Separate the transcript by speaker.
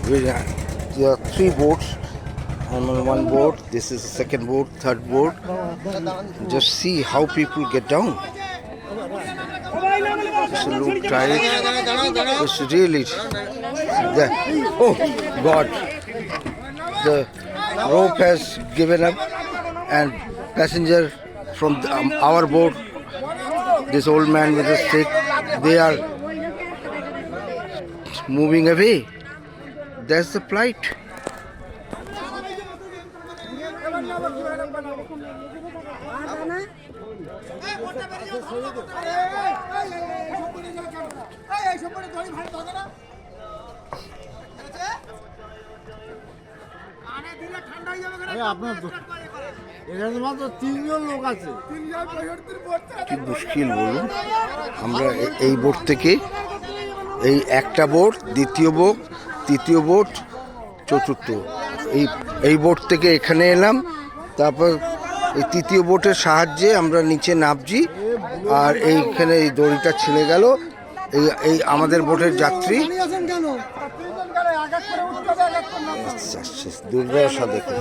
Speaker 1: There are three boats. I'm on one boat. This is the second boat, third boat. Just see how people get down. It's a low tide. It's really there. Oh God! The rope has given up, and passenger from our boat, this old man with a stick, they are moving away. That's the plight.
Speaker 2: এখানে মাত্র 3 জন লোক আছে।
Speaker 1: কি মুশকিল বলুন। আমরা এই boat থেকে, এই একটা বোট, দ্বিতীয় বোট, তৃতীয় বোট, চতুর্থ, এই বোট থেকে এখানে এলাম। তারপর এই তৃতীয় বোটের সাহায্যে আমরা নিচে নামছি। আর এইখানে এই দড়িটা ছিঁড়ে গেল। এই আমাদের বোটের যাত্রী দুর্দশা দেখে।